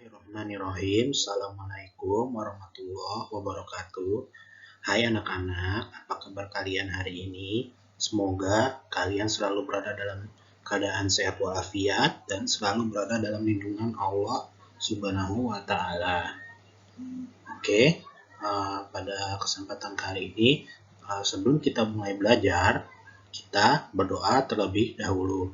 Bismillahirrahmanirrahim. Assalamualaikum warahmatullahi wabarakatuh. Hai anak-anak, apa kabar kalian hari ini? Semoga kalian selalu berada dalam keadaan sehat walafiat dan selalu berada dalam lindungan Allah Subhanahu wa Ta'ala. Oke, pada kesempatan kali ini, sebelum kita mulai belajar, kita berdoa terlebih dahulu.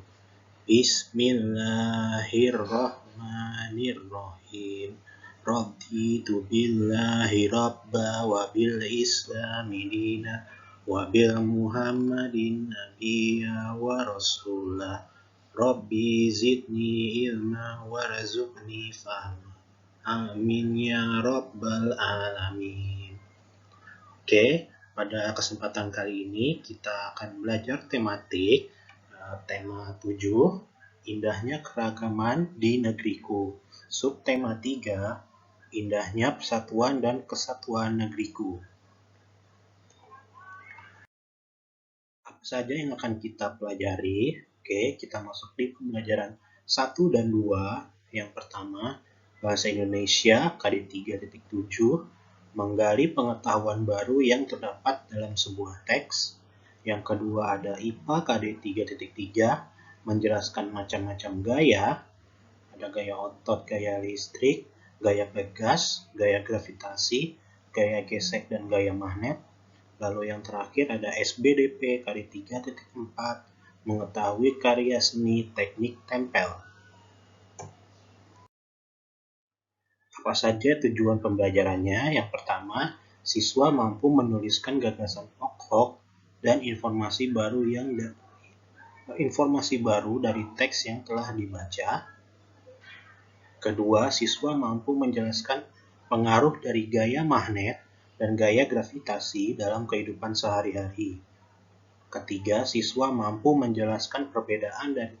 Bismillahirrahmanirrahim. Raditu billahi rabba wa bil islami dina wa bil muhammadin nabiyya wa rasulah. Rabbi zidni ilma warzuqni fahma. Amin ya rabbal alamin. Oke, pada kesempatan kali ini kita akan belajar tematik tema 7, indahnya keragaman di negeriku. Subtema 3, indahnya persatuan dan kesatuan negeriku. Apa saja yang akan kita pelajari? Oke, kita masuk di pembelajaran 1 dan 2. Yang pertama, Bahasa Indonesia KD 3.7, menggali pengetahuan baru yang terdapat dalam sebuah teks. Yang kedua ada IPA KD 3.3, menjelaskan macam-macam gaya. Ada gaya otot, gaya listrik, gaya pegas, gaya gravitasi, gaya gesek, dan gaya magnet. Lalu yang terakhir ada SBDP KD 3.4, mengetahui karya seni teknik tempel. Apa saja tujuan pembelajarannya? Yang pertama, siswa mampu menuliskan gagasan pokok dan informasi baru dari teks yang telah dibaca. Kedua, siswa mampu menjelaskan pengaruh dari gaya magnet dan gaya gravitasi dalam kehidupan sehari-hari. Ketiga, siswa mampu menjelaskan perbedaan dari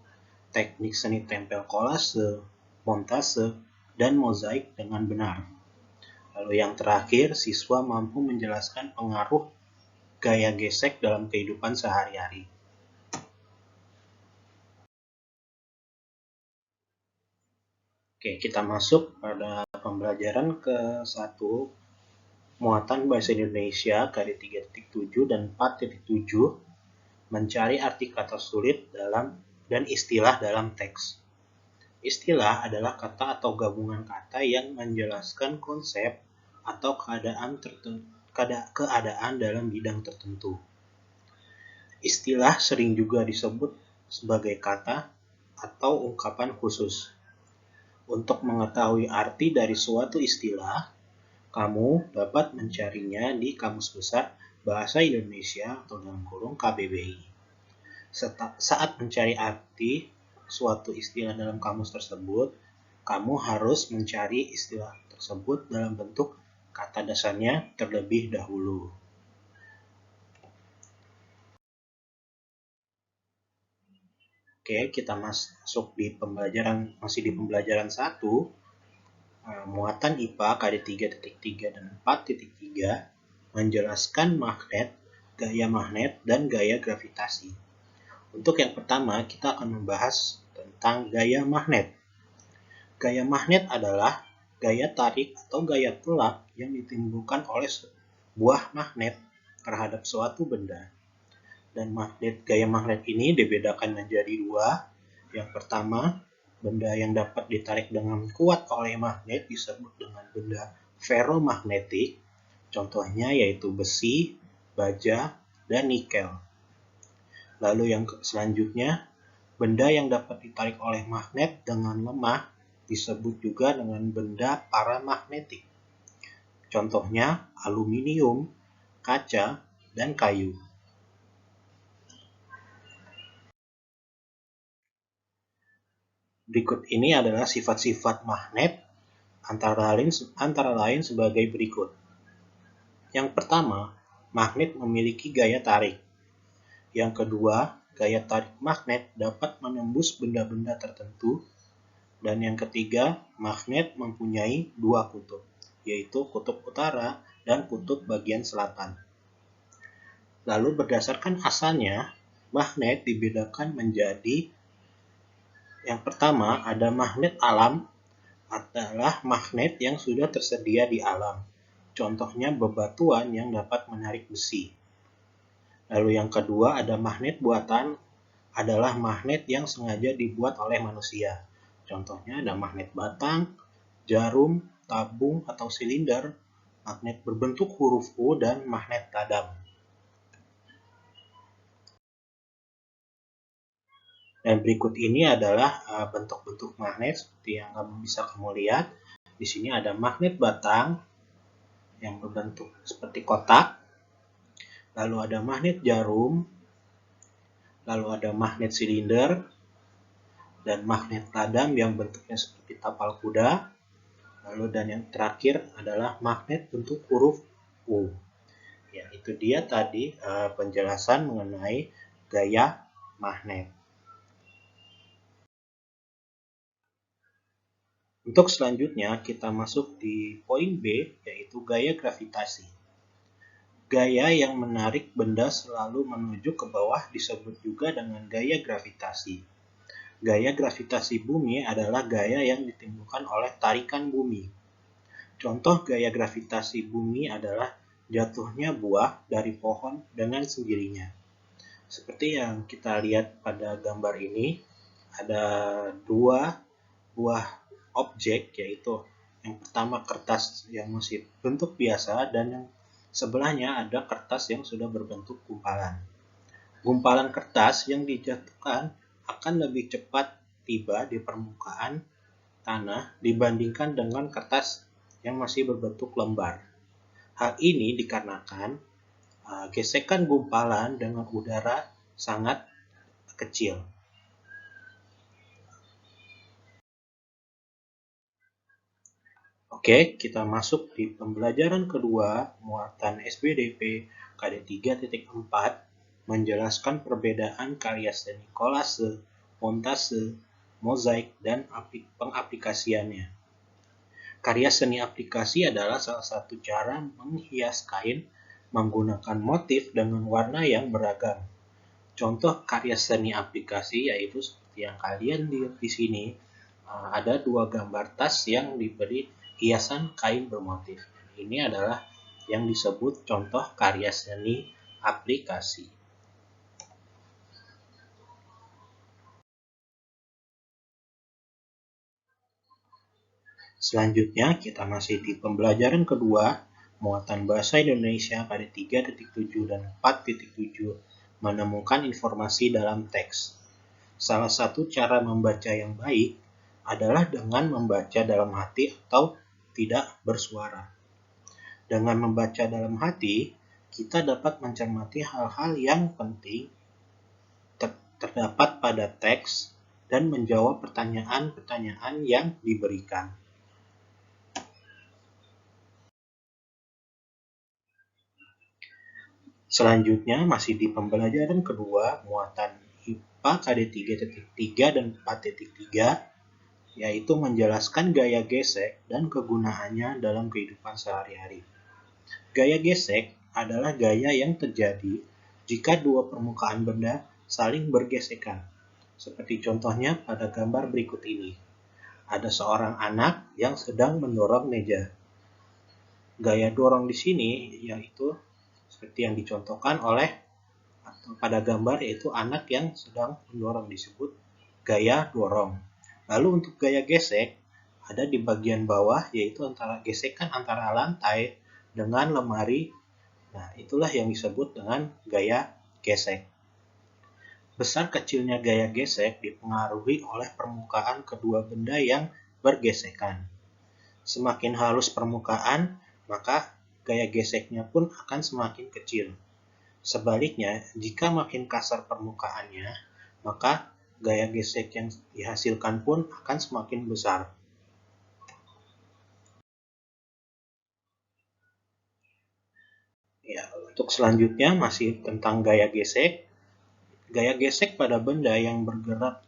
teknik seni tempel kolase, montase, dan mozaik dengan benar. Lalu yang terakhir, siswa mampu menjelaskan pengaruh gaya gesek dalam kehidupan sehari-hari. Oke, kita masuk pada pembelajaran ke-1, muatan bahasa Indonesia KD 3.7 dan 4.7, mencari arti kata sulit dan istilah dalam teks. Istilah adalah kata atau gabungan kata yang menjelaskan konsep atau keadaan dalam bidang tertentu. Istilah sering juga disebut sebagai kata atau ungkapan khusus. Untuk mengetahui arti dari suatu istilah, kamu dapat mencarinya di Kamus Besar Bahasa Indonesia atau dalam kurung KBBI. Saat mencari arti suatu istilah dalam kamus tersebut, kamu harus mencari istilah tersebut dalam bentuk kata dasarnya terlebih dahulu. Oke, kita masuk di pembelajaran 1, muatan IPA KD 3.3 dan 4.3, menjelaskan magnet, gaya magnet, dan gaya gravitasi. Untuk yang pertama, kita akan membahas tentang gaya magnet. Gaya magnet adalah gaya tarik atau gaya tolak yang ditimbulkan oleh sebuah magnet terhadap suatu benda. Dan gaya magnet ini dibedakan menjadi 2. Yang pertama, benda yang dapat ditarik dengan kuat oleh magnet disebut dengan benda ferromagnetik. Contohnya yaitu besi, baja, dan nikel. Lalu yang selanjutnya, benda yang dapat ditarik oleh magnet dengan lemah disebut juga dengan benda paramagnetik. Contohnya aluminium, kaca, dan kayu. Berikut ini adalah sifat-sifat magnet antara lain sebagai berikut. Yang pertama, magnet memiliki gaya tarik. Yang kedua, gaya tarik magnet dapat menembus benda-benda tertentu. Dan yang ketiga, magnet mempunyai 2 kutub, yaitu kutub utara dan kutub bagian selatan. Lalu berdasarkan asalnya, magnet dibedakan menjadi yang pertama ada magnet alam adalah magnet yang sudah tersedia di alam. Contohnya bebatuan yang dapat menarik besi. Lalu yang kedua ada magnet buatan, adalah magnet yang sengaja dibuat oleh manusia. Contohnya ada magnet batang, jarum, tabung atau silinder, magnet berbentuk huruf U, dan magnet tadam. Dan berikut ini adalah bentuk-bentuk magnet seperti yang bisa kamu lihat. Di sini ada magnet batang yang berbentuk seperti kotak, lalu ada magnet jarum, lalu ada magnet silinder, dan magnet tadam yang bentuknya seperti tapal kuda. Lalu dan yang terakhir adalah magnet bentuk huruf U. Ya, itu dia tadi penjelasan mengenai gaya magnet. Untuk selanjutnya kita masuk di poin B, yaitu gaya gravitasi. Gaya yang menarik benda selalu menuju ke bawah disebut juga dengan gaya gravitasi. Gaya gravitasi bumi adalah gaya yang ditimbulkan oleh tarikan bumi. Contoh gaya gravitasi bumi adalah jatuhnya buah dari pohon dengan sendirinya. Seperti yang kita lihat pada gambar ini, ada dua buah objek, yaitu yang pertama kertas yang masih bentuk biasa dan yang sebelahnya ada kertas yang sudah berbentuk gumpalan. Gumpalan kertas yang dijatuhkan akan lebih cepat tiba di permukaan tanah dibandingkan dengan kertas yang masih berbentuk lembar. Hal ini dikarenakan gesekan gumpalan dengan udara sangat kecil. Oke, kita masuk di pembelajaran kedua, muatan SBDP KD 3.4, menjelaskan perbedaan karya seni kolase, montase, mozaik, dan pengaplikasiannya. Karya seni aplikasi adalah salah satu cara menghias kain menggunakan motif dengan warna yang beragam. Contoh karya seni aplikasi yaitu seperti yang kalian lihat di sini, ada dua gambar tas yang diberi hiasan kain bermotif. Ini adalah yang disebut contoh karya seni aplikasi. Selanjutnya kita masih di pembelajaran kedua, muatan bahasa Indonesia KD 3.7 dan 4.7, menemukan informasi dalam teks. Salah satu cara membaca yang baik adalah dengan membaca dalam hati atau tidak bersuara. Dengan membaca dalam hati, kita dapat mencermati hal-hal yang penting terdapat pada teks dan menjawab pertanyaan-pertanyaan yang diberikan. Selanjutnya masih di pembelajaran kedua, muatan IPA KD 3.3 dan 4.3, yaitu menjelaskan gaya gesek dan kegunaannya dalam kehidupan sehari-hari. Gaya gesek adalah gaya yang terjadi jika dua permukaan benda saling bergesekan. Seperti contohnya pada gambar berikut ini. Ada seorang anak yang sedang mendorong meja. Gaya dorong di sini yaitu seperti yang dicontohkan oleh atau pada gambar, yaitu anak yang sedang mendorong disebut gaya dorong. Lalu untuk gaya gesek ada di bagian bawah, yaitu gesekan antara lantai dengan lemari. Nah, itulah yang disebut dengan gaya gesek. Besar kecilnya gaya gesek dipengaruhi oleh permukaan kedua benda yang bergesekan. Semakin halus permukaan, maka gaya geseknya pun akan semakin kecil. Sebaliknya, jika makin kasar permukaannya, maka gaya gesek yang dihasilkan pun akan semakin besar. Ya, untuk selanjutnya masih tentang gaya gesek. Gaya gesek pada benda yang bergerak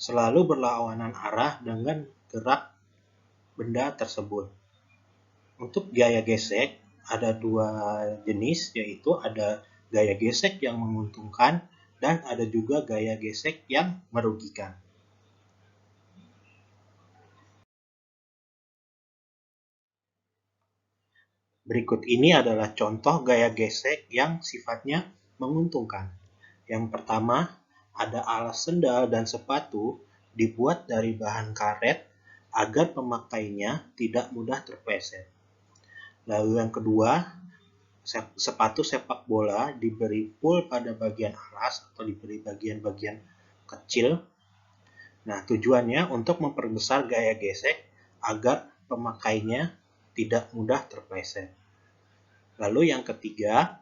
selalu berlawanan arah dengan gerak benda tersebut. Untuk gaya gesek ada dua jenis, yaitu ada gaya gesek yang menguntungkan dan ada juga gaya gesek yang merugikan. Berikut ini adalah contoh gaya gesek yang sifatnya menguntungkan. Yang pertama, ada alas sendal dan sepatu dibuat dari bahan karet agar pemakainya tidak mudah terpleset. Lalu yang kedua, sepatu sepak bola diberi pul pada bagian alas atau diberi bagian-bagian kecil. Nah, tujuannya untuk memperbesar gaya gesek agar pemakainya tidak mudah terpleset. Lalu yang ketiga,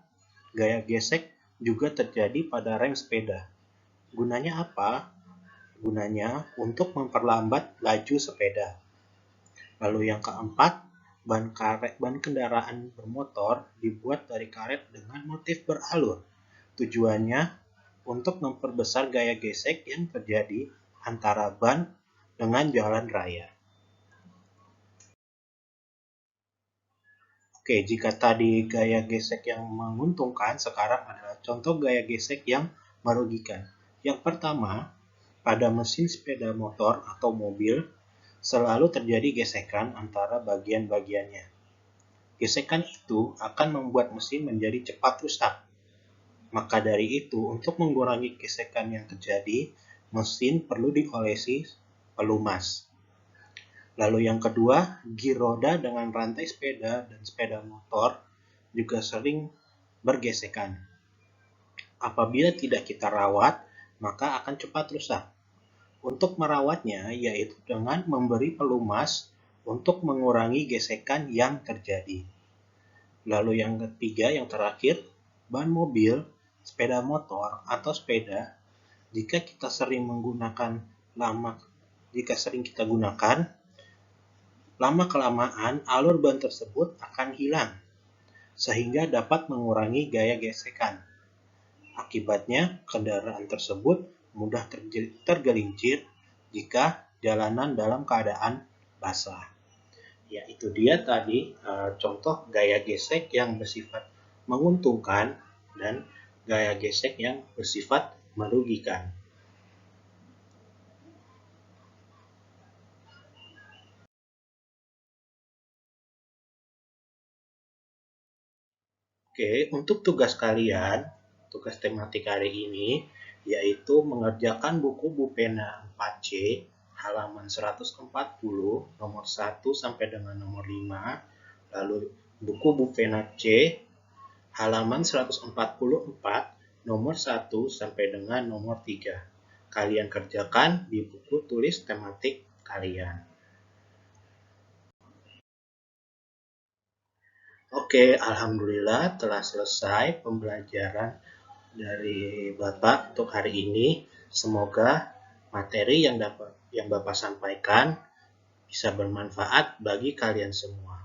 gaya gesek juga terjadi pada rem sepeda. Gunanya apa? Gunanya untuk memperlambat laju sepeda. Lalu yang keempat, ban kendaraan bermotor dibuat dari karet dengan motif beralur. Tujuannya untuk memperbesar gaya gesek yang terjadi antara ban dengan jalan raya. Oke, jika tadi gaya gesek yang menguntungkan, sekarang adalah contoh gaya gesek yang merugikan. Yang pertama, pada mesin sepeda motor atau mobil, selalu terjadi gesekan antara bagian-bagiannya. Gesekan itu akan membuat mesin menjadi cepat rusak. Maka dari itu, untuk mengurangi gesekan yang terjadi, mesin perlu diolesi pelumas. Lalu yang kedua, gir roda dengan rantai sepeda dan sepeda motor juga sering bergesekan. Apabila tidak kita rawat, maka akan cepat rusak. Untuk merawatnya yaitu dengan memberi pelumas untuk mengurangi gesekan yang terjadi. Lalu yang ketiga, yang terakhir, ban mobil, sepeda motor, atau sepeda, jika sering kita gunakan, lama-kelamaan alur ban tersebut akan hilang, sehingga dapat mengurangi gaya gesekan. Akibatnya, kendaraan tersebut mudah tergelincir jika jalanan dalam keadaan basah. Ya, itu dia tadi contoh gaya gesek yang bersifat menguntungkan dan gaya gesek yang bersifat merugikan. Oke, untuk tugas kalian, tugas tematik hari ini, yaitu mengerjakan buku Bu Pena 4C, halaman 140, nomor 1 sampai dengan nomor 5, lalu buku Bu Pena C, halaman 144, nomor 1 sampai dengan nomor 3. Kalian kerjakan di buku tulis tematik kalian. Oke, alhamdulillah telah selesai pembelajaran dari Bapak untuk hari ini. Semoga materi yang Bapak sampaikan bisa bermanfaat bagi kalian semua.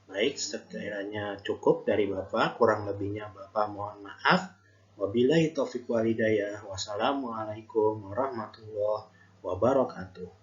Baik, sekiranya cukup dari Bapak, kurang lebihnya Bapak mohon maaf. Wabillahi taufiq walhidayah. Wassalamualaikum warahmatullahi wabarakatuh.